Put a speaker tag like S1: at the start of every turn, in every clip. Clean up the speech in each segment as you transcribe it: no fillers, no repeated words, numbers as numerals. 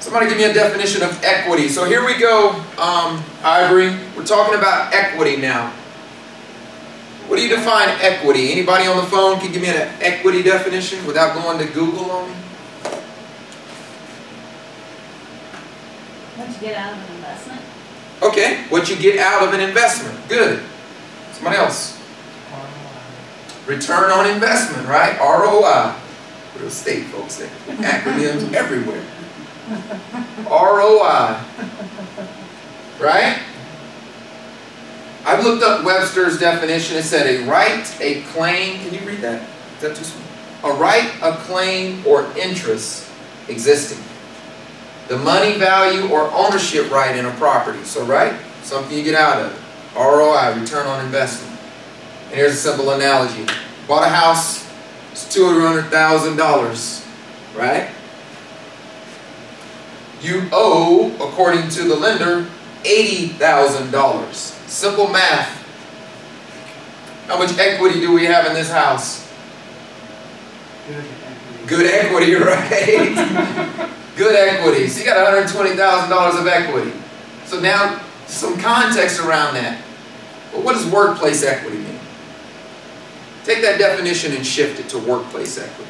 S1: Somebody give me a definition of equity. So here we go, Ivory. We're talking about equity now. What do you define equity? Anybody on the phone can give me an equity definition without going to Google on me?
S2: What you get out of an investment.
S1: Okay, what you get out of an investment. Good. Somebody else. Return on investment, right? ROI. Real estate folks say. Acronyms everywhere. ROI. Right? I've looked up Webster's definition. It said a right, a claim. Can you read that? Is that too small? A right, a claim, or interest existing. The money value or ownership right in a property. So, right? Something you get out of it. ROI, return on investment. And here's a simple analogy. Bought a house, it's $200,000, right? You owe, according to the lender, $80,000. Simple math. How much equity do we have in this house? Good equity, right? Good equity. So you got $120,000 of equity. So now, some context around that. Well, what does workplace equity mean? Take that definition and shift it to workplace equity.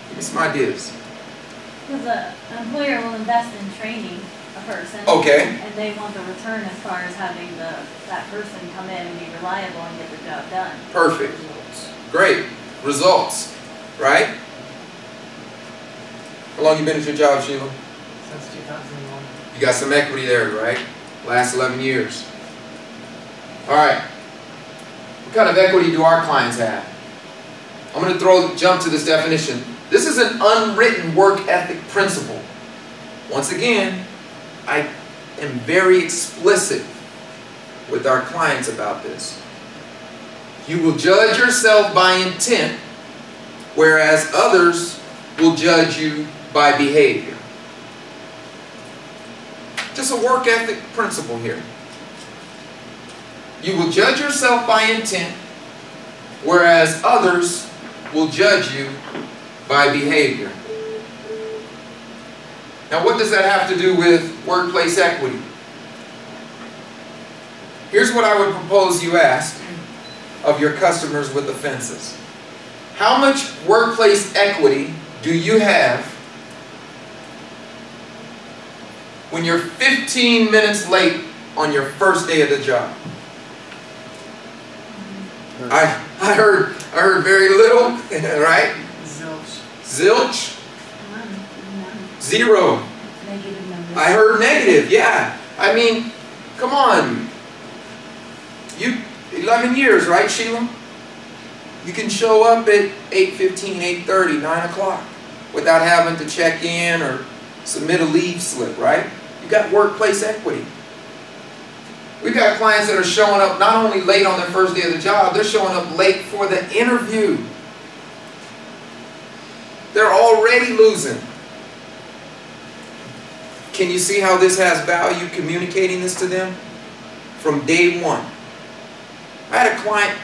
S1: Give me some ideas.
S2: Because an employer will invest in training a person.
S1: Okay.
S2: And they want the return as far as having that person come in and be reliable and get the job done.
S1: Perfect. Great. Results. Right? How long you been at your job, Sheila?
S3: Since 2001.
S1: You got some equity there, right? Last 11 years. All right. What kind of equity do our clients have? I'm going to jump to this definition. This is an unwritten work ethic principle. Once again, I am very explicit with our clients about this. You will judge yourself by intent, whereas others will judge you by behavior. Just a work ethic principle here. You will judge yourself by intent, whereas others will judge you by behavior. Now, what does that have to do with workplace equity? Here's what I would propose you ask of your customers with offenses. How much workplace equity do you have when you're 15 minutes late on your first day of the job? I heard very little, right?
S3: Zilch.
S1: Zilch?
S2: None.
S1: Zero.
S2: Negative numbers.
S1: I heard negative, yeah. I mean, come on. You, 11 years, right, Sheila? You can show up at 8:15, 8:30, 9 o'clock without having to check in or submit a leave slip, right? You got workplace equity. We've got clients that are showing up not only late on their first day of the job, they're showing up late for the interview. They're already losing. Can you see how this has value communicating this to them? From day one. I had a client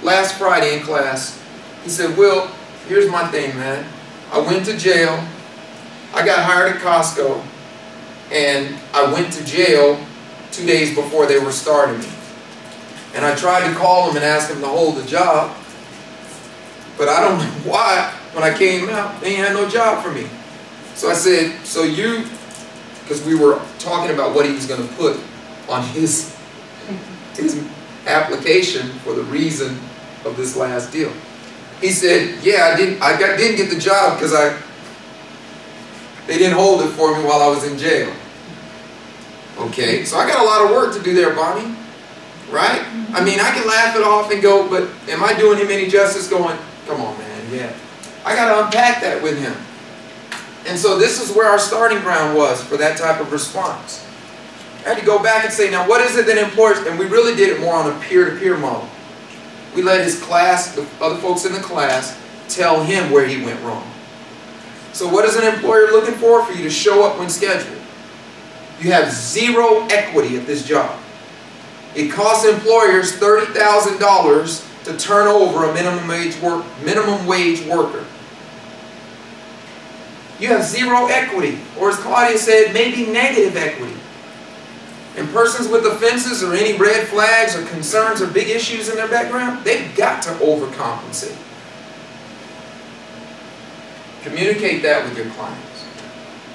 S1: last Friday in class. He said, "Will, here's my thing, man. I went to jail. I got hired at Costco. And I went to jail 2 days before they were starting me. And I tried to call him and ask him to hold the job. But I don't know why, when I came out, they had no job for me." So I said, "So you," because we were talking about what he was going to put on his application for the reason of this last deal. He said, "Yeah, I didn't get the job because they didn't hold it for me while I was in jail." Okay, so I got a lot of work to do there, Bonnie. Right? I mean, I can laugh it off and go, but am I doing him any justice going, come on, man, yeah. I got to unpack that with him. And so this is where our starting ground was for that type of response. I had to go back and say, now what is it that employers, and we really did it more on a peer-to-peer model. We let his class, the other folks in the class, tell him where he went wrong. So what is an employer looking for? For you to show up when scheduled. You have zero equity at this job. It costs employers $30,000 to turn over a minimum wage worker. you have zero equity, or as Claudia said, maybe negative equity. And persons with offenses or any red flags or concerns or big issues in their background, they've got to overcompensate. Communicate that with your clients.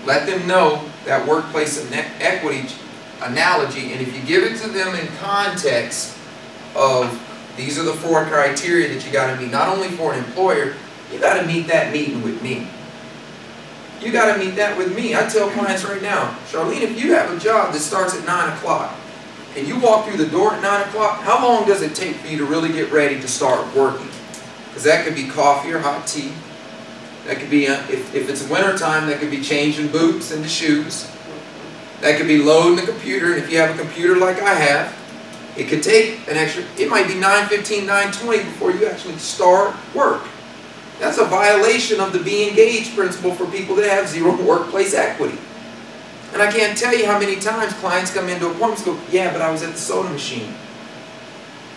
S1: Let them know that workplace equity analogy, and if you give it to them in context of these are the 4 criteria that you got to meet, not only for an employer, you got to meet that meeting with me. You got to meet that with me. I tell clients right now, Charlene, if you have a job that starts at 9 o'clock and you walk through the door at 9 o'clock, how long does it take for you to really get ready to start working? Because that could be coffee or hot tea. That could be, if it's winter time, that could be changing boots into shoes. That could be loading the computer, and if you have a computer like I have, it could take an extra, it might be 9:15, 9:20 before you actually start work. That's a violation of the be engaged principle for people that have zero workplace equity. And I can't tell you how many times clients come into appointments and go, yeah, but I was at the soda machine.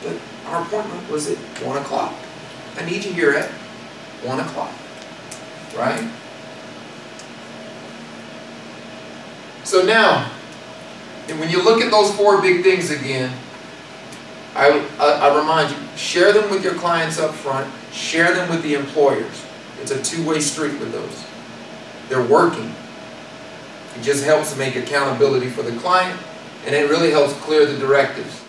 S1: But our appointment was at 1 o'clock. I need you here at 1 o'clock. Right? So now, when you look at those 4 big things again, I remind you, share them with your clients up front, share them with the employers. It's a two-way street with those. They're working. It just helps to make accountability for the client, and it really helps clear the directives.